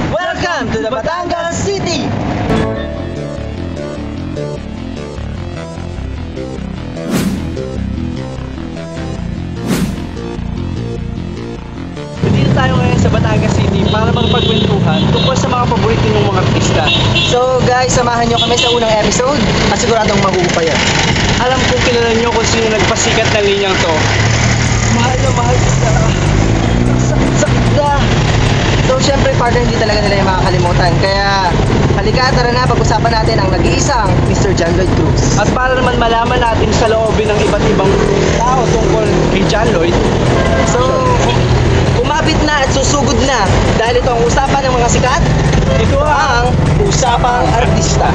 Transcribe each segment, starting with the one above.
Welcome to the Batangas City! Dito tayo ngayon sa Batangas City para magpagkwentuhan tungkol sa mga paborito ng mga artista. So guys, samahan nyo kami sa unang episode at siguradong magugupa yan. Alam kong kilala nyo kung sino nagpasikat na linyang to. Mahal na mahal kita. Sakit na. So syempre partner, hindi talaga nila yung makakalimutan. Kaya halika, tara na, pag-usapan natin ang nag-iisang Mr. John Lloyd Cruz. At para naman malaman natin sa loobin ng iba't ibang tao tungkol kay John Lloyd, so umabit na at susugod na dahil ito ang usapan ng mga sikat. Ito ang Usapang Artista.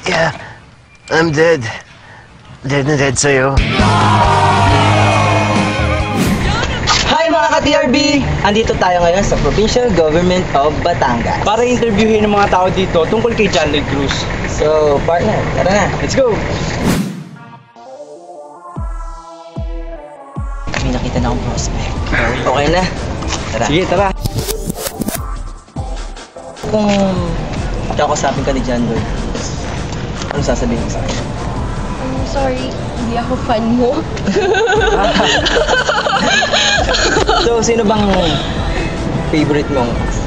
Yeah, I'm dead. Dead na dead sa'yo. Hi mga ka-TRB! Andito tayo ngayon sa Provincial Government of Batangas Para interviewin ng mga tao dito tungkol kay John Lloyd Cruz. So partner, tara na. Let's go! May nakita na akong prospect. Okay na? Tara. Sige, tara. Kung kakausapin ka ni John Lloyd, ano sasabihin mo sa akin? I'm sorry, hindi ako fan mo. So, sino bang favorite mong Cruz.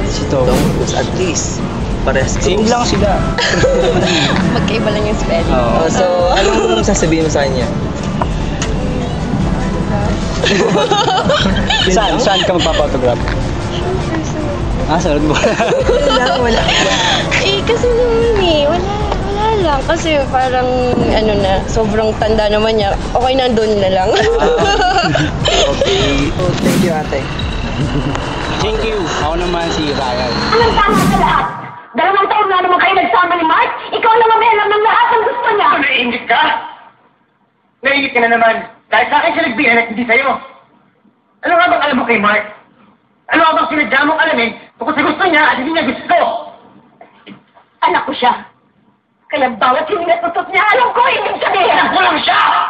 si Tom Cruise? At least, parehas Same lang sila. Magkaiba lang yung spelling. Oo. So, anong sasabihin mo sa kanya? Saan ka magpapa-autograph? Sunod mo. Wala. Kasi naman wala lang. Kasi parang, sobrang tanda naman niya. Okay, nandun na lang. Okay. So, thank you ate. Thank you. Ako naman si Ryan. Anong tama sa lahat? 2 taon na naman kayo nagsama ni Mark? Ikaw na mamela ng lahat ng gusto niya! Naiingit ka? Naiingit ka na naman. Dahil sa akin siya nagbihan at hindi sa'yo. Ano nga bang alam mo kay Mark? Ano nga bang sinadya mong alamin tungkol sa gusto niya at hindi niya gusto? Anak ko siya. Kaya bawat hiningat-tutot niya, alam ko, ibig sabihin! Anak mo lang siya!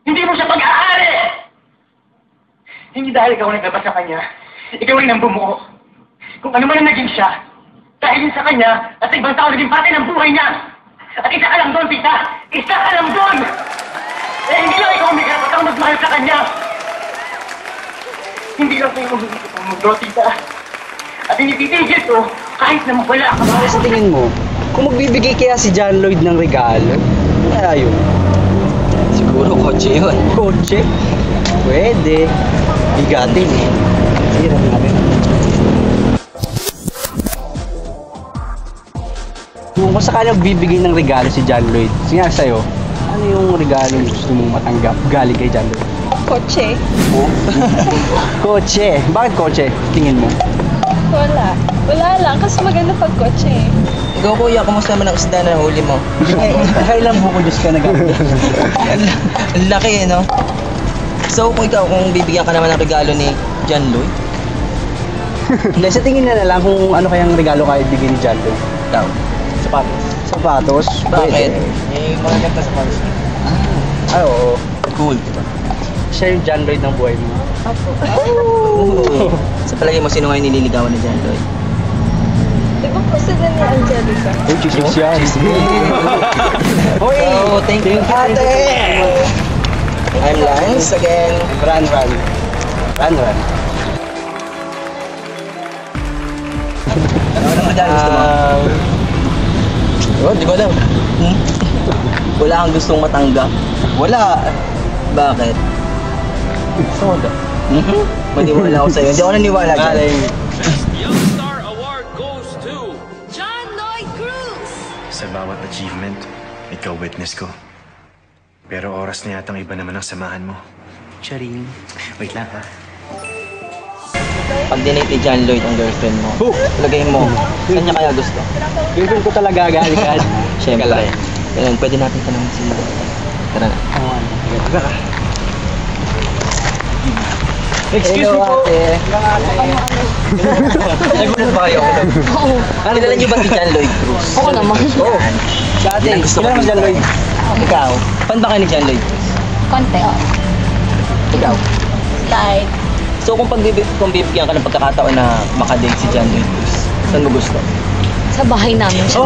Hindi mo siya pag-aari! Hindi dahil ikaw naglabas sa kanya, ikaw rin ang bumuo. Kung ano man ang naging siya, dahil yun sa kanya at sa ibang tao naging parte ng buhay niya. At isa ka lang doon, tita! Isa ka lang doon! Eh, hindi lang ikaw may karapatang magmahal sa kanya! Hindi lang kayo magiging ang mundo, tita. At hindi titigil to kahit na mawala ka. Bakit sa tingin mo, kung magbibigay kaya si John Lloyd ng regalo, kaya yun? Siguro kotse yun. Kotse? Pwede. Bigatin eh. Hirap natin. Kung sakaling magbibigay ng regalo si John Lloyd, sige nga sa'yo, ano yung regalo gusto mong matanggap galing kay John Lloyd? Kotse. Kotse. Bakit kotse? Tingin mo? Wala. Wala lang. Kasi maganda pag kotse. Ikaw kuya, kumusta naman ang isda na huli mo? Kailan buko Diyos ka nagamit? Ang laki eh, no? So kung ikaw, kung bibigyan ka naman ng regalo ni John Lloyd, Hindi, sa tingin na lang kung ano kayang regalo kaya ibigay ni John Lloyd. daw. Sapatos. Sapatos? Bakit? Pwede. Eh, mga ganda sa Mars. Ay, oo. Cool, diba? Siya yung John Lloyd ng buhay mo. Sa palagay mo, sino ngayon nililigawan ni John Lloyd? Diba po sila ni Angelica? Uy, chismis yan. Hoy! Oh, thank you, ate! I'm Lance again. Run. Ano regalo gusto mo? Di ko alam. Wala kang gustong matanggap? Wala. Bakit? Soda. Maniwala ako sa'yo. Hindi ako naniwala dyan. Alay. bawat achievement, ikaw witness ko. Pero oras na yatang iba naman ang samahan mo. Charing. Wait lang ha. Pag dinate ni John Lloyd ang girlfriend mo, lagayin mo, saan niya kaya gusto? Girlfriend ko talaga agad. Siyempre. Ganun, pwede natin tanongin si Mama. Tara na. Excuse me po. Nagulat ba kayo? Oo. Kilala niyo ba si John Lloyd Cruz? Ako naman. Oo. Dati, Gusto ko kilala mo si John Lloyd? Ikaw? Fan ba kayo ni John Lloyd Cruz? Konti, oh. Ikaw? Like, So kung bibigyan ka ng pagkakataon na makadate si John Lloyd Cruz, saan mo gusto? sa bahay namin siya.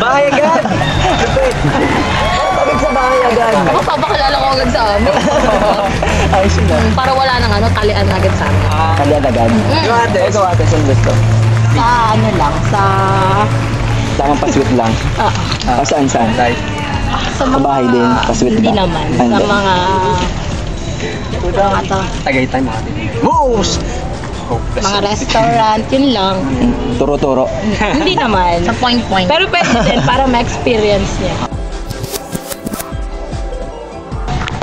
Bahay agad! Tapos sa bahay agad. Mapapakilala ko agad sa amin. Ayos yun ah. Para wala nang ano, talian agad sa amin. Kalian agad. Ikaw ate, saan gusto? Sa ano lang, sa... Tamang pasweet lang. Saan? Sa Sa bahay din, pasweet Hindi ba? naman. Hindi. Sa mga... Tagaytay mga mga restaurant, yun lang. Turo-turo. Hindi naman. Sa point-point. Pero pwede din para ma-experience niya.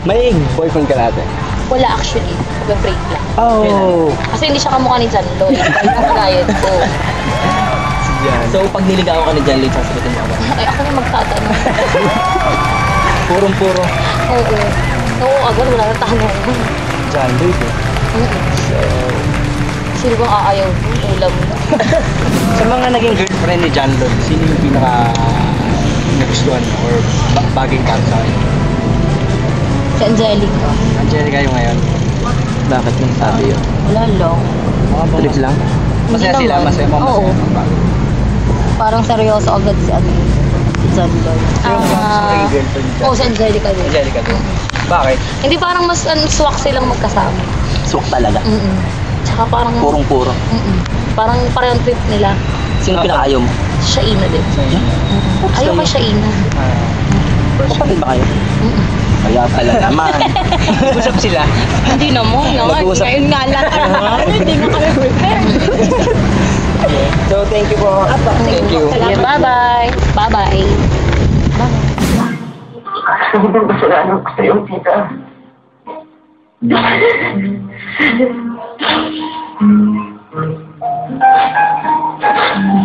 May boyfriend ka natin. Wala actually. Mag-break lang. Oh. Kasi hindi siya kamukha ni John Lloyd. Ang diet ko. So pag niligawan ka ni John Lloyd, sasagutin mo agad. Ay, ako na magtatanong. Purong-puro. Oo. Oo, agad. Wala na tanong. John Lloyd eh. Sino bang aayaw mo? Ulam mo. Sa mga naging girlfriend ni John Lloyd, sino yung pinaka nagustuhan mo or bagay ka sa akin? Si Angelica. Angelica yung ngayon. Bakit mo sabi yun? Wala lang. Trip lang? Masaya Hindi sila, naman. masaya mo, Oo. Parang seryoso agad si ano, John Lloyd. naging girlfriend ni John Oo, si Angelica din. Angelica din. Bakit? Hindi, parang mas swak silang magkasama. Suwak talaga. Tsaka parang... Purong-puro. Parang parang trip nila. Sino pinakaayaw mo? Shaina din. Ayaw kay Shaina. Kapatid ba kayo? Kaya pala naman. Usap sila. Hindi naman. Mag-uusap. Ngayon nga lang. Hindi nga kami prepare. So thank you po. Thank you. Bye-bye. Bye-bye. Ano bang kasalanan ko sa'yo, tita?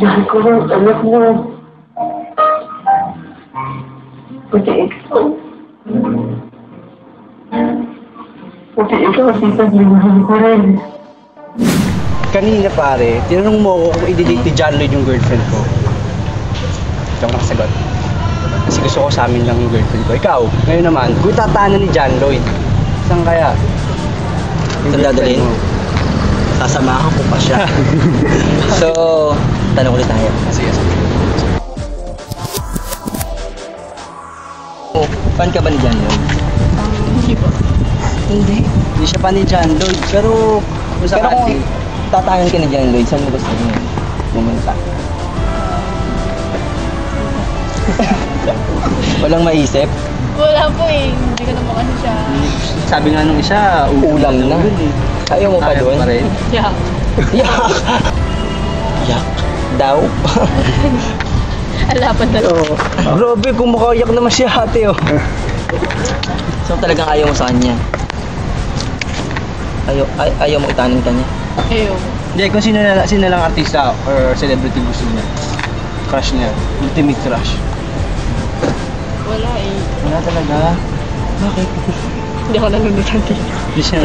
Dahil ko lang anak mo. Pati ikaw. Pati ikaw, tita, limuhan ko rin. Kanina pare, tinanong mo ako kung i-delete ni John Lloyd yung girlfriend ko. Ikaw ako nakasagot. Kasi gusto ko sa amin lang yung girlfriend ko. Ikaw, ngayon naman, kung tatanan ni John Lloyd, saan kaya? Saan dadalhin? Sasamahan ko pa siya. So, tanong ulit tayo. Sige. Oh, fan ka ba ni John Lloyd? Hindi. Hindi siya pa ni John Lloyd, pero kung Pero kung sakali, tatanan ka ni John Lloyd, saan mo gusto mo pumunta? Walang maisip? Wala po eh. Hindi ko naman kasi siya. sabi nga nung isa, Ulam na. yun eh. Ayaw mo pa Ayaw doon? pa rin. Yeah. Yak! Yak daw? Alapan na. Grabe, kumakayak naman siya ate oh. So talagang ayaw mo sa kanya? Ayaw mo itanin ka niya? Ayaw. Hindi, kung sino lang artista or celebrity gusto niya. Crush niya. Ultimate crush. Wala eh. Wala talaga. Bakit? Hindi ako nanonood ng TV. Hindi siya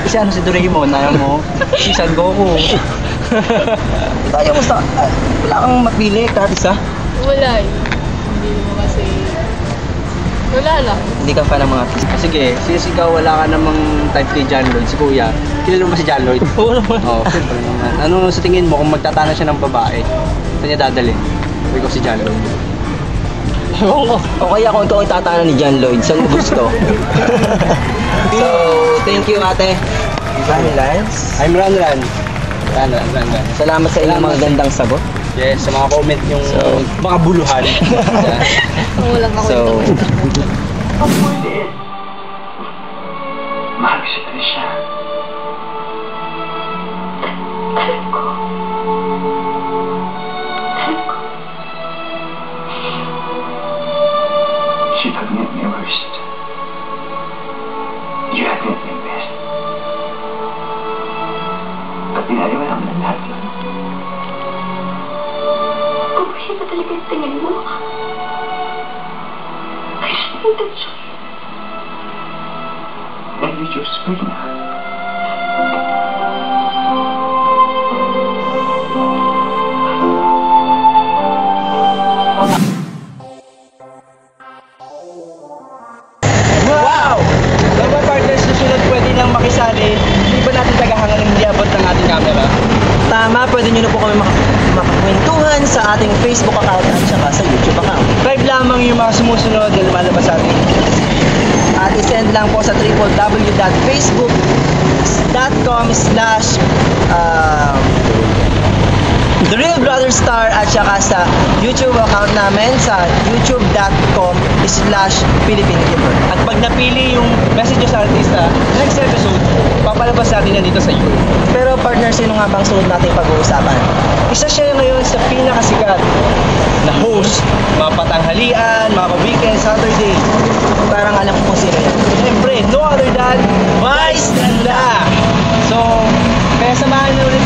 si ano si Doraemon, ayaw mo. Si Son Goku. Ayaw mo sa... wala kang mapili kahit isa? Wala eh. Hindi naman kasi... Wala lang. Hindi ka fan ng mga artista? Sige, since ikaw wala ka namang type kay John Lloyd, si Kuya, kilala mo ba si John Lloyd? Oo naman. Oo, siyempre naman. Ano sa tingin mo kung magtatana siya ng babae, saan niya dadalhin? O ikaw si John Lloyd? O kaya kung ikaw ay tatana ni John Lloyd, saan mo gusto? So, thank you ate. Ivan Lance. I'm Ran. Salamat sa inyong mga gandang sagot. Yes, sa mga comment yung So, mga buluhan. Wala ako So, Mahal si Trisha. wala mo ng lahat yun. Kung siya ba talaga yung tingin mo? Ay, siya yung intensyon. Dahil you choose Sabrina. Wow! Mga partners, susunod pwede nang makisali. Hindi ba natin tagahangan ng hindi abot ng ating camera? Tama, pwede nyo na po kami makakwentuhan sa ating Facebook account at saka sa YouTube account. Drive lamang yung mga sumusunod na lumalabas sa atin. At isend lang po sa www.facebook.com/ The Real Brother Star at saka sa YouTube account namin sa youtube.com/Philippine Keeper. At pag napili yung message sa artista, next episode, papalabas natin yan dito sa YouTube. Pero partner, sino nga bang sunod nating pag-uusapan? Isa siya ngayon sa pinakasikat na host, mga patanghalian, mga weekend, Saturday. Parang alam ko kung sino yan. Siyempre, no other than Vice Ganda! So, kaya samahan na ulit